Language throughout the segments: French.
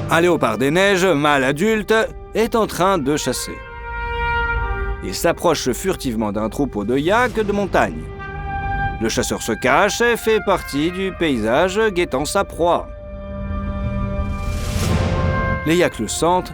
Un léopard des neiges, mâle adulte, est en train de chasser. Il s'approche furtivement d'un troupeau de yaks de montagne. Le chasseur se cache et fait partie du paysage guettant sa proie. Les yaks le sentent,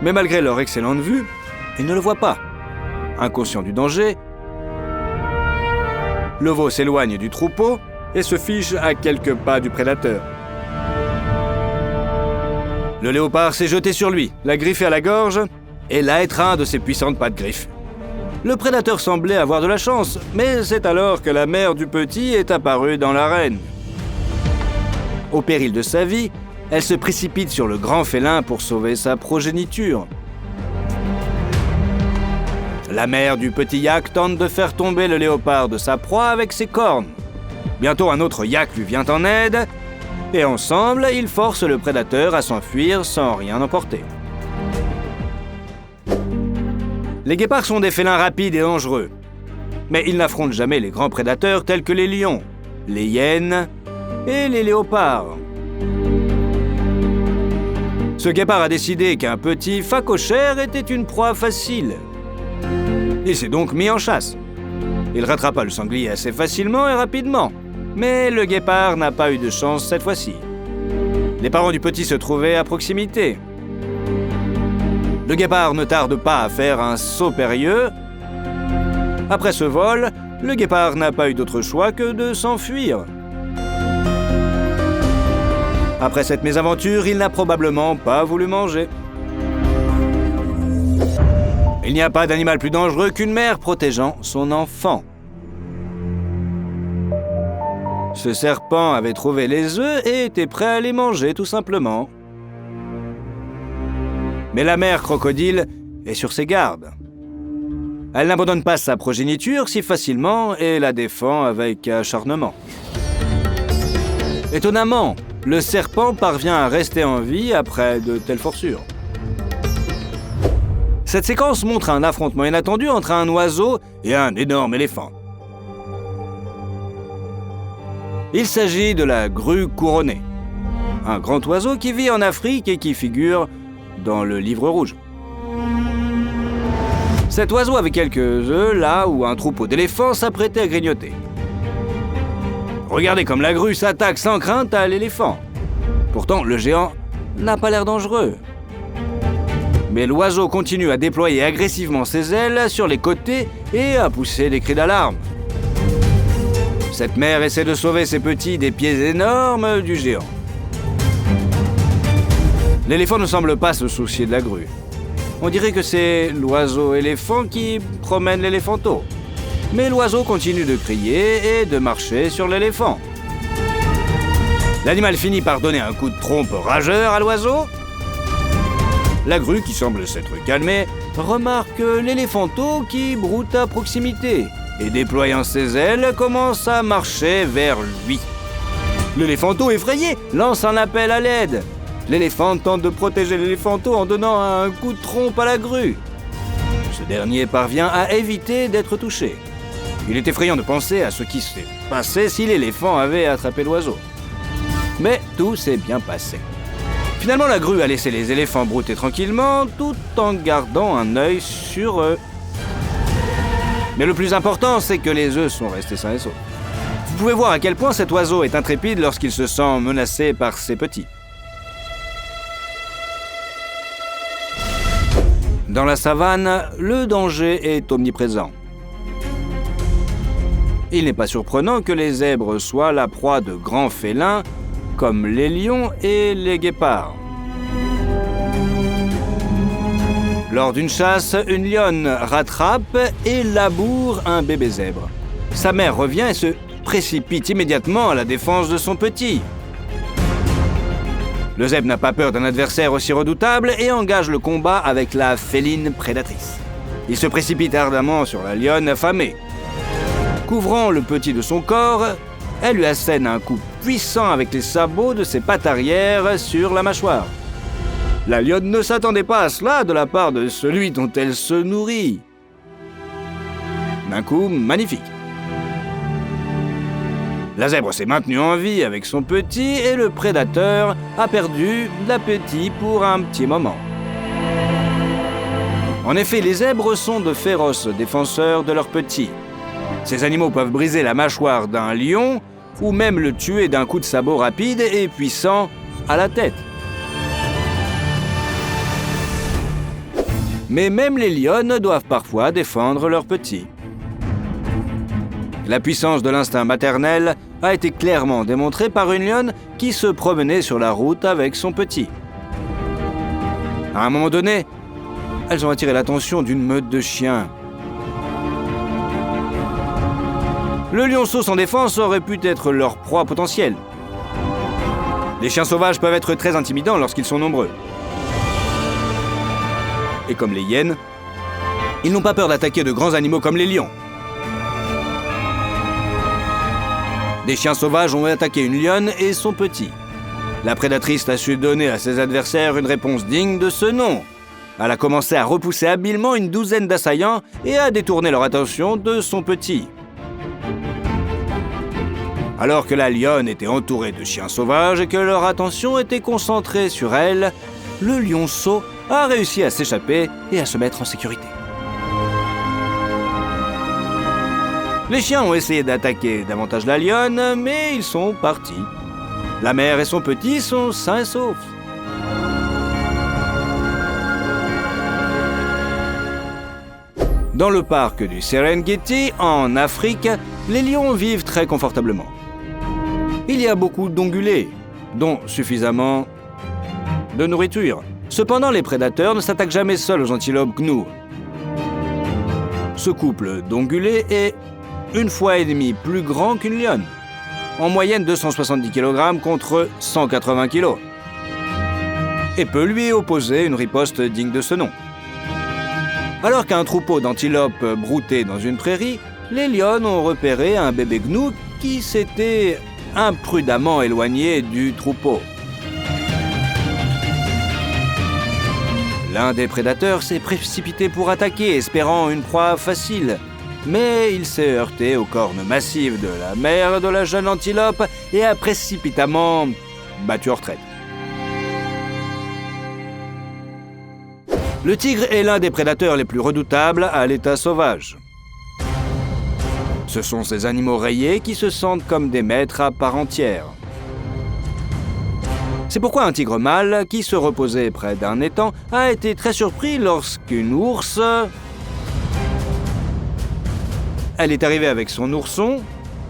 mais malgré leur excellente vue, ils ne le voient pas. Inconscient du danger, le veau s'éloigne du troupeau et se fiche à quelques pas du prédateur. Le léopard s'est jeté sur lui, l'a griffé à la gorge et l'a étreint de ses puissantes pattes griffes. Le prédateur semblait avoir de la chance, mais c'est alors que la mère du petit est apparue dans l'arène. Au péril de sa vie, elle se précipite sur le grand félin pour sauver sa progéniture. La mère du petit yak tente de faire tomber le léopard de sa proie avec ses cornes. Bientôt un autre yak lui vient en aide, et ensemble, ils forcent le prédateur à s'enfuir sans rien emporter. Les guépards sont des félins rapides et dangereux, mais ils n'affrontent jamais les grands prédateurs tels que les lions, les hyènes et les léopards. Ce guépard a décidé qu'un petit phacochère était une proie facile. Il s'est donc mis en chasse. Il rattrapa le sanglier assez facilement et rapidement, mais le guépard n'a pas eu de chance cette fois-ci. Les parents du petit se trouvaient à proximité. Le guépard ne tarde pas à faire un saut périlleux. Après ce vol, le guépard n'a pas eu d'autre choix que de s'enfuir. Après cette mésaventure, il n'a probablement pas voulu manger. Il n'y a pas d'animal plus dangereux qu'une mère protégeant son enfant. Ce serpent avait trouvé les œufs et était prêt à les manger, tout simplement. Mais la mère crocodile est sur ses gardes. Elle n'abandonne pas sa progéniture si facilement et la défend avec acharnement. Étonnamment, le serpent parvient à rester en vie après de telles forçures. Cette séquence montre un affrontement inattendu entre un oiseau et un énorme éléphant. Il s'agit de la grue couronnée, un grand oiseau qui vit en Afrique et qui figure dans le livre rouge. Cet oiseau avait quelques œufs là où un troupeau d'éléphants s'apprêtait à grignoter. Regardez comme la grue s'attaque sans crainte à l'éléphant. Pourtant, le géant n'a pas l'air dangereux. Mais l'oiseau continue à déployer agressivement ses ailes sur les côtés et à pousser des cris d'alarme. Cette mère essaie de sauver ses petits des pieds énormes du géant. L'éléphant ne semble pas se soucier de la grue. On dirait que c'est l'oiseau-éléphant qui promène l'éléphanteau. Mais l'oiseau continue de crier et de marcher sur l'éléphant. L'animal finit par donner un coup de trompe rageur à l'oiseau. La grue, qui semble s'être calmée, remarque l'éléphanteau qui broute à proximité et, déployant ses ailes, commence à marcher vers lui. L'éléphanteau, effrayé, lance un appel à l'aide. L'éléphant tente de protéger l'éléphanteau en donnant un coup de trompe à la grue. Ce dernier parvient à éviter d'être touché. Il est effrayant de penser à ce qui s'est passé si l'éléphant avait attrapé l'oiseau. Mais tout s'est bien passé. Finalement, la grue a laissé les éléphants brouter tranquillement, tout en gardant un œil sur eux. Mais le plus important, c'est que les œufs sont restés sains et saufs. Vous pouvez voir à quel point cet oiseau est intrépide lorsqu'il se sent menacé par ses petits. Dans la savane, le danger est omniprésent. Il n'est pas surprenant que les zèbres soient la proie de grands félins comme les lions et les guépards. Lors d'une chasse, une lionne rattrape et laboure un bébé zèbre. Sa mère revient et se précipite immédiatement à la défense de son petit. Le zèbre n'a pas peur d'un adversaire aussi redoutable et engage le combat avec la féline prédatrice. Il se précipite ardemment sur la lionne affamée. Couvrant le petit de son corps, elle lui assène un coup puissant avec les sabots de ses pattes arrière sur la mâchoire. La lionne ne s'attendait pas à cela de la part de celui dont elle se nourrit. Un coup magnifique. La zèbre s'est maintenue en vie avec son petit et le prédateur a perdu l'appétit pour un petit moment. En effet, les zèbres sont de féroces défenseurs de leurs petits. Ces animaux peuvent briser la mâchoire d'un lion ou même le tuer d'un coup de sabot rapide et puissant à la tête. Mais même les lionnes doivent parfois défendre leurs petits. La puissance de l'instinct maternel a été clairement démontrée par une lionne qui se promenait sur la route avec son petit. À un moment donné, elles ont attiré l'attention d'une meute de chiens. Le lionceau sans défense aurait pu être leur proie potentielle. Les chiens sauvages peuvent être très intimidants lorsqu'ils sont nombreux. Et comme les hyènes, ils n'ont pas peur d'attaquer de grands animaux comme les lions. Des chiens sauvages ont attaqué une lionne et son petit. La prédatrice a su donner à ses adversaires une réponse digne de ce nom. Elle a commencé à repousser habilement une douzaine d'assaillants et à détourner leur attention de son petit. Alors que la lionne était entourée de chiens sauvages et que leur attention était concentrée sur elle, le lionceau a réussi à s'échapper et à se mettre en sécurité. Les chiens ont essayé d'attaquer davantage la lionne, mais ils sont partis. La mère et son petit sont sains et saufs. Dans le parc du Serengeti, en Afrique, les lions vivent très confortablement. Il y a beaucoup d'ongulés, dont suffisamment de nourriture. Cependant, les prédateurs ne s'attaquent jamais seuls aux antilopes gnous. Ce couple d'ongulés est 1,5 fois plus grand qu'une lionne. En moyenne 270 kg contre 180 kg. Et peut lui opposer une riposte digne de ce nom. Alors qu'un troupeau d'antilopes broutait dans une prairie, les lionnes ont repéré un bébé gnou qui s'était imprudemment éloigné du troupeau. L'un des prédateurs s'est précipité pour attaquer, espérant une proie facile. Mais il s'est heurté aux cornes massives de la mère de la jeune antilope et a précipitamment battu en retraite. Le tigre est l'un des prédateurs les plus redoutables à l'état sauvage. Ce sont ces animaux rayés qui se sentent comme des maîtres à part entière. C'est pourquoi un tigre mâle, qui se reposait près d'un étang, a été très surpris lorsqu'une ours... Elle est arrivée avec son ourson,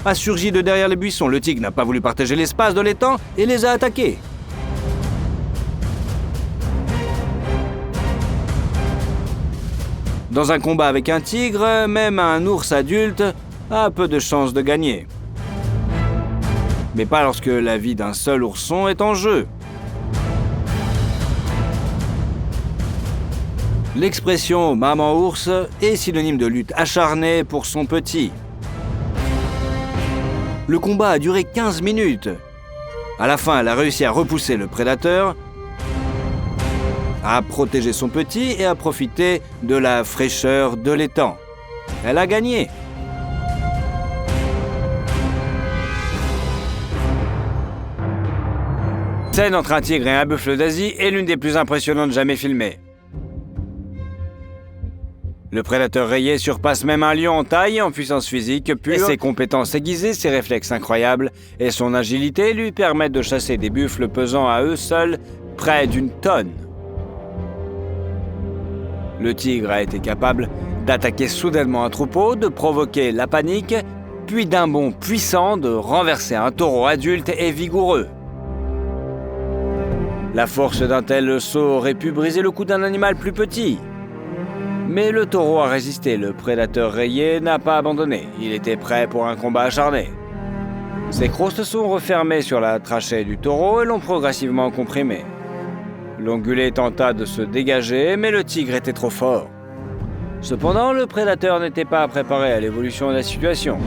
a surgi de derrière les buissons. Le tigre n'a pas voulu partager l'espace de l'étang et les a attaqués. Dans un combat avec un tigre, même un ours adulte a peu de chances de gagner. Mais pas lorsque la vie d'un seul ourson est en jeu. L'expression « maman ours » est synonyme de lutte acharnée pour son petit. Le combat a duré 15 minutes. À la fin, elle a réussi à repousser le prédateur, à protéger son petit et à profiter de la fraîcheur de l'étang. Elle a gagné. La scène entre un tigre et un buffle d'Asie est l'une des plus impressionnantes jamais filmées. Le prédateur rayé surpasse même un lion en taille et en puissance physique pure. Et ses compétences aiguisées, ses réflexes incroyables et son agilité lui permettent de chasser des buffles pesant à eux seuls près d'une tonne. Le tigre a été capable d'attaquer soudainement un troupeau, de provoquer la panique, puis d'un bond puissant de renverser un taureau adulte et vigoureux. La force d'un tel saut aurait pu briser le cou d'un animal plus petit. Mais le taureau a résisté, le prédateur rayé n'a pas abandonné. Il était prêt pour un combat acharné. Ses crocs se sont refermés sur la trachée du taureau et l'ont progressivement comprimé. L'ongulé tenta de se dégager, mais le tigre était trop fort. Cependant, le prédateur n'était pas préparé à l'évolution de la situation.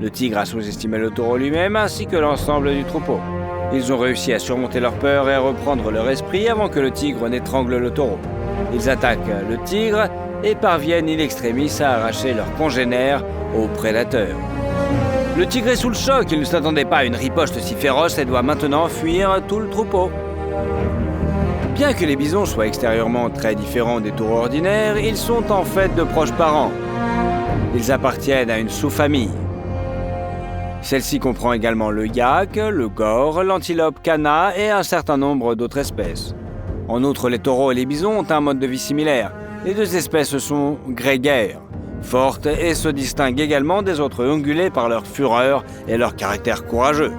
Le tigre a sous-estimé le taureau lui-même ainsi que l'ensemble du troupeau. Ils ont réussi à surmonter leur peur et à reprendre leur esprit avant que le tigre n'étrangle le taureau. Ils attaquent le tigre et parviennent in extremis à arracher leurs congénères aux prédateurs. Le tigre est sous le choc, il ne s'attendait pas à une riposte si féroce et doit maintenant fuir tout le troupeau. Bien que les bisons soient extérieurement très différents des taureaux ordinaires, ils sont en fait de proches parents. Ils appartiennent à une sous-famille. Celle-ci comprend également le yak, le gor, l'antilope kana et un certain nombre d'autres espèces. En outre, les taureaux et les bisons ont un mode de vie similaire. Les deux espèces sont grégaires, fortes et se distinguent également des autres ongulés par leur fureur et leur caractère courageux.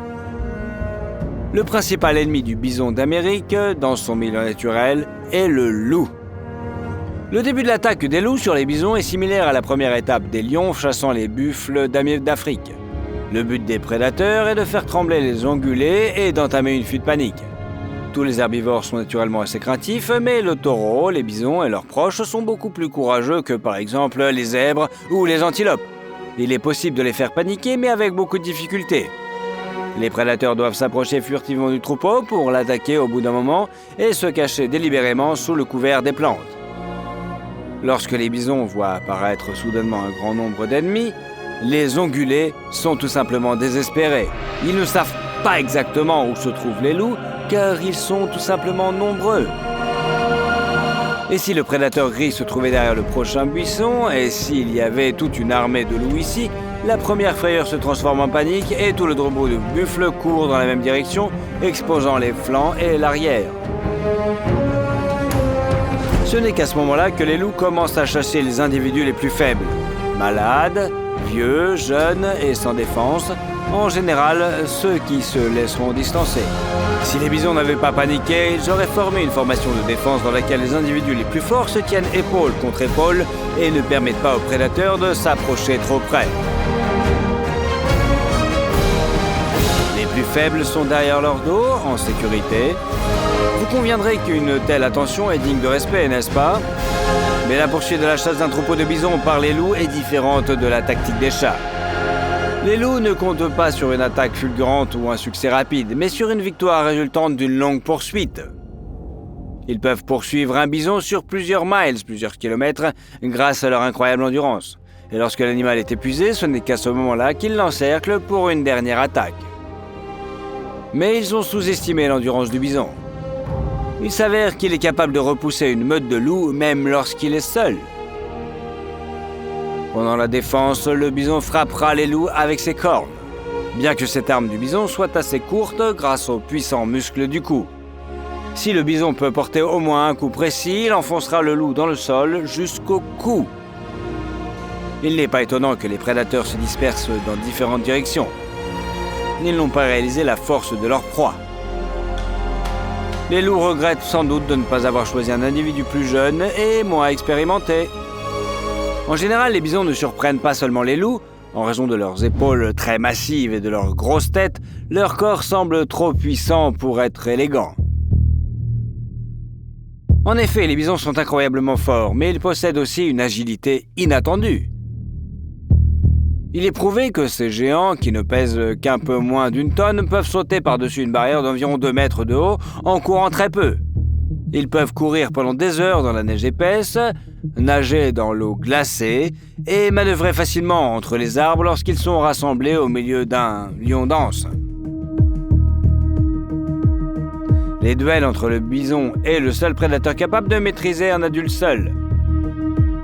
Le principal ennemi du bison d'Amérique, dans son milieu naturel, est le loup. Le début de l'attaque des loups sur les bisons est similaire à la première étape des lions chassant les buffles d'Afrique. Le but des prédateurs est de faire trembler les ongulés et d'entamer une fuite panique. Tous les herbivores sont naturellement assez craintifs, mais le taureau, les bisons et leurs proches sont beaucoup plus courageux que par exemple les zèbres ou les antilopes. Il est possible de les faire paniquer, mais avec beaucoup de difficultés. Les prédateurs doivent s'approcher furtivement du troupeau pour l'attaquer au bout d'un moment et se cacher délibérément sous le couvert des plantes. Lorsque les bisons voient apparaître soudainement un grand nombre d'ennemis, les ongulés sont tout simplement désespérés. Ils ne savent pas exactement où se trouvent les loups, car ils sont tout simplement nombreux. Et si le prédateur gris se trouvait derrière le prochain buisson, et s'il y avait toute une armée de loups ici, la première frayeur se transforme en panique et tout le troupeau de buffles court dans la même direction, exposant les flancs et l'arrière. Ce n'est qu'à ce moment-là que les loups commencent à chasser les individus les plus faibles, malades, vieux, jeunes et sans défense, en général ceux qui se laisseront distancer. Si les bisons n'avaient pas paniqué, ils auraient formé une formation de défense dans laquelle les individus les plus forts se tiennent épaule contre épaule et ne permettent pas aux prédateurs de s'approcher trop près. Les plus faibles sont derrière leur dos, en sécurité. Vous conviendrez qu'une telle attention est digne de respect, n'est-ce pas? Mais la poursuite de la chasse d'un troupeau de bisons par les loups est différente de la tactique des chats. Les loups ne comptent pas sur une attaque fulgurante ou un succès rapide, mais sur une victoire résultante d'une longue poursuite. Ils peuvent poursuivre un bison sur plusieurs miles, plusieurs kilomètres, grâce à leur incroyable endurance. Et lorsque l'animal est épuisé, ce n'est qu'à ce moment-là qu'ils l'encerclent pour une dernière attaque. Mais ils ont sous-estimé l'endurance du bison. Il s'avère qu'il est capable de repousser une meute de loups même lorsqu'il est seul. Pendant la défense, le bison frappera les loups avec ses cornes, bien que cette arme du bison soit assez courte grâce aux puissants muscles du cou. Si le bison peut porter au moins un coup précis, il enfoncera le loup dans le sol jusqu'au cou. Il n'est pas étonnant que les prédateurs se dispersent dans différentes directions. Ils n'ont pas réalisé la force de leur proie. Les loups regrettent sans doute de ne pas avoir choisi un individu plus jeune et moins expérimenté. En général, les bisons ne surprennent pas seulement les loups. En raison de leurs épaules très massives et de leur grosse tête, leur corps semble trop puissant pour être élégant. En effet, les bisons sont incroyablement forts, mais ils possèdent aussi une agilité inattendue. Il est prouvé que ces géants, qui ne pèsent qu'un peu moins d'une tonne, peuvent sauter par-dessus une barrière d'environ 2 mètres de haut en courant très peu. Ils peuvent courir pendant des heures dans la neige épaisse, nager dans l'eau glacée et manœuvrer facilement entre les arbres lorsqu'ils sont rassemblés au milieu d'un lion dense. Les duels entre le bison est le seul prédateur capable de maîtriser un adulte seul.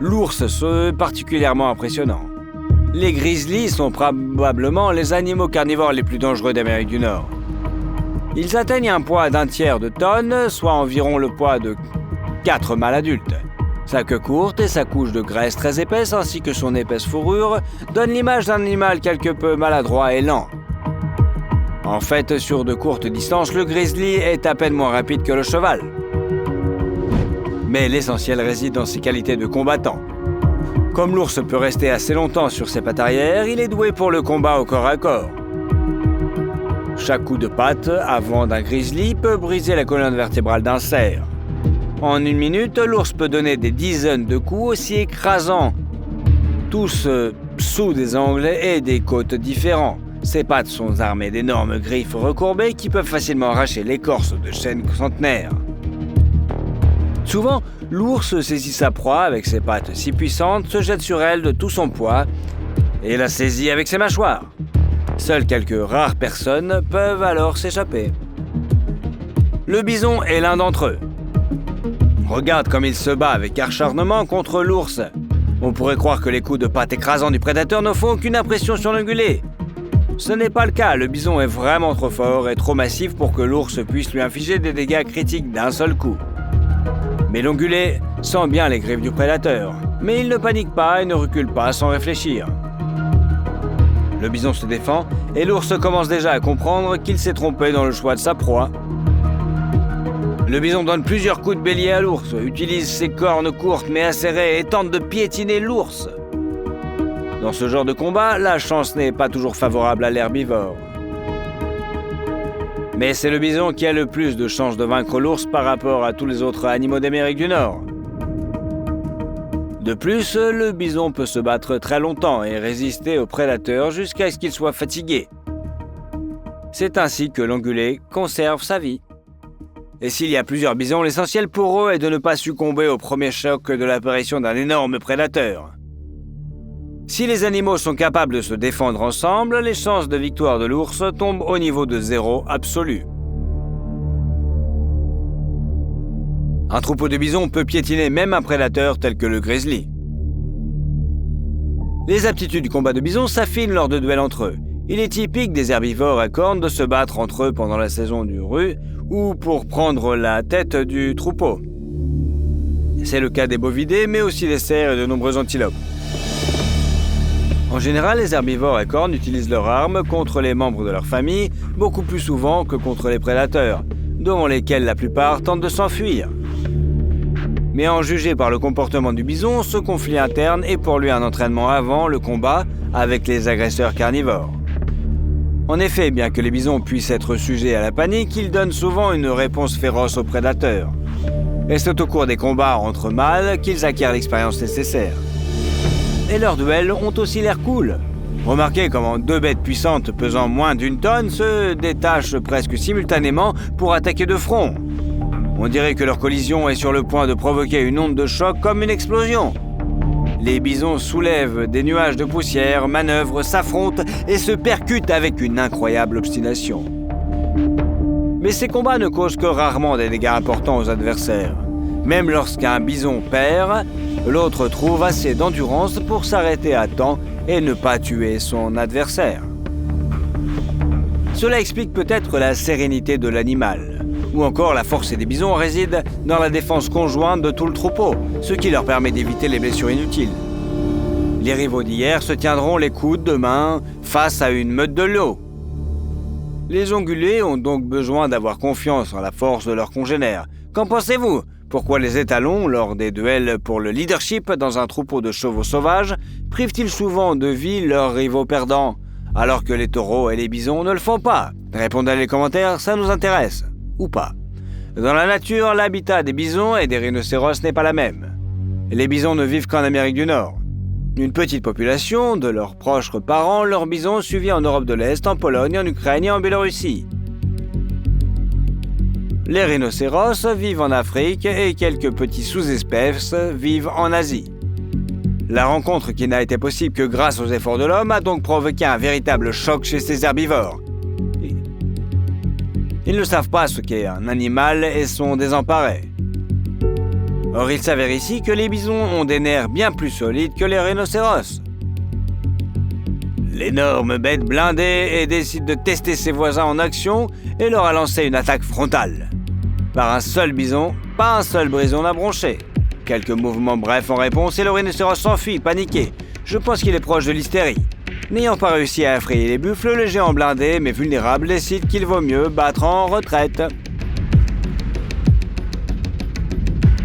L'ours est particulièrement impressionnant. Les grizzlies sont probablement les animaux carnivores les plus dangereux d'Amérique du Nord. Ils atteignent un poids d'1 tiers de tonne, soit environ le poids de 4 mâles adultes. Sa queue courte et sa couche de graisse très épaisse, ainsi que son épaisse fourrure, donnent l'image d'un animal quelque peu maladroit et lent. En fait, sur de courtes distances, le grizzly est à peine moins rapide que le cheval. Mais l'essentiel réside dans ses qualités de combattant. Comme l'ours peut rester assez longtemps sur ses pattes arrière, il est doué pour le combat au corps à corps. Chaque coup de patte avant d'un grizzly peut briser la colonne vertébrale d'un cerf. En 1 minute, l'ours peut donner des dizaines de coups aussi écrasants, tous sous des angles et des côtes différents. Ses pattes sont armées d'énormes griffes recourbées qui peuvent facilement arracher l'écorce de chênes centenaires. Souvent, l'ours saisit sa proie avec ses pattes si puissantes, se jette sur elle de tout son poids et la saisit avec ses mâchoires. Seules quelques rares personnes peuvent alors s'échapper. Le bison est l'un d'entre eux. Regarde comme il se bat avec acharnement contre l'ours. On pourrait croire que les coups de patte écrasants du prédateur ne font aucune impression sur l'ungulé. Ce n'est pas le cas, le bison est vraiment trop fort et trop massif pour que l'ours puisse lui infliger des dégâts critiques d'un seul coup. Mais l'ungulé sent bien les griffes du prédateur, mais il ne panique pas et ne recule pas sans réfléchir. Le bison se défend et l'ours commence déjà à comprendre qu'il s'est trompé dans le choix de sa proie. Le bison donne plusieurs coups de bélier à l'ours, utilise ses cornes courtes mais acérées et tente de piétiner l'ours. Dans ce genre de combat, la chance n'est pas toujours favorable à l'herbivore. Mais c'est le bison qui a le plus de chances de vaincre l'ours par rapport à tous les autres animaux d'Amérique du Nord. De plus, le bison peut se battre très longtemps et résister aux prédateurs jusqu'à ce qu'il soit fatigué. C'est ainsi que l'ungulé conserve sa vie. Et s'il y a plusieurs bisons, l'essentiel pour eux est de ne pas succomber au premier choc de l'apparition d'un énorme prédateur. Si les animaux sont capables de se défendre ensemble, les chances de victoire de l'ours tombent au niveau de 0 absolu. Un troupeau de bisons peut piétiner même un prédateur tel que le grizzly. Les aptitudes du combat de bison s'affinent lors de duels entre eux. Il est typique des herbivores à cornes de se battre entre eux pendant la saison du rut ou pour prendre la tête du troupeau. C'est le cas des bovidés, mais aussi des cerfs et de nombreux antilopes. En général, les herbivores à cornes utilisent leurs armes contre les membres de leur famille beaucoup plus souvent que contre les prédateurs, devant lesquels la plupart tentent de s'enfuir. Mais en juger par le comportement du bison, ce conflit interne est pour lui un entraînement avant le combat avec les agresseurs carnivores. En effet, bien que les bisons puissent être sujets à la panique, ils donnent souvent une réponse féroce aux prédateurs. Et c'est au cours des combats entre mâles qu'ils acquièrent l'expérience nécessaire. Et leurs duels ont aussi l'air cool. Remarquez comment deux bêtes puissantes pesant moins d'1 tonne se détachent presque simultanément pour attaquer de front. On dirait que leur collision est sur le point de provoquer une onde de choc comme une explosion. Les bisons soulèvent des nuages de poussière, manœuvrent, s'affrontent et se percutent avec une incroyable obstination. Mais ces combats ne causent que rarement des dégâts importants aux adversaires. Même lorsqu'un bison perd, l'autre trouve assez d'endurance pour s'arrêter à temps et ne pas tuer son adversaire. Cela explique peut-être la sérénité de l'animal, ou encore la force des bisons réside dans la défense conjointe de tout le troupeau, ce qui leur permet d'éviter les blessures inutiles. Les rivaux d'hier se tiendront les coudes demain face à une meute de loups. Les ongulés ont donc besoin d'avoir confiance en la force de leurs congénères. Qu'en pensez-vous ? Pourquoi les étalons, lors des duels pour le leadership dans un troupeau de chevaux sauvages, privent-ils souvent de vie leurs rivaux perdants, alors que les taureaux et les bisons ne le font pas ? Répondez dans les commentaires, ça nous intéresse. Ou pas. Dans la nature, l'habitat des bisons et des rhinocéros n'est pas la même. Les bisons ne vivent qu'en Amérique du Nord. Une petite population de leurs proches parents, leurs bisons suivis en Europe de l'Est, en Pologne, en Ukraine et en Biélorussie. Les rhinocéros vivent en Afrique et quelques petits sous-espèces vivent en Asie. La rencontre qui n'a été possible que grâce aux efforts de l'homme a donc provoqué un véritable choc chez ces herbivores. Ils ne savent pas ce qu'est un animal et sont désemparés. Or, il s'avère ici que les bisons ont des nerfs bien plus solides que les rhinocéros. L'énorme bête blindée et décide de tester ses voisins en action et leur a lancé une attaque frontale. Par un seul bison, pas un seul brison n'a bronché. Quelques mouvements brefs en réponse et le rhinocéros s'enfuit, paniqué. Je pense qu'il est proche de l'hystérie. N'ayant pas réussi à effrayer les buffles, le géant blindé mais vulnérable décide qu'il vaut mieux battre en retraite.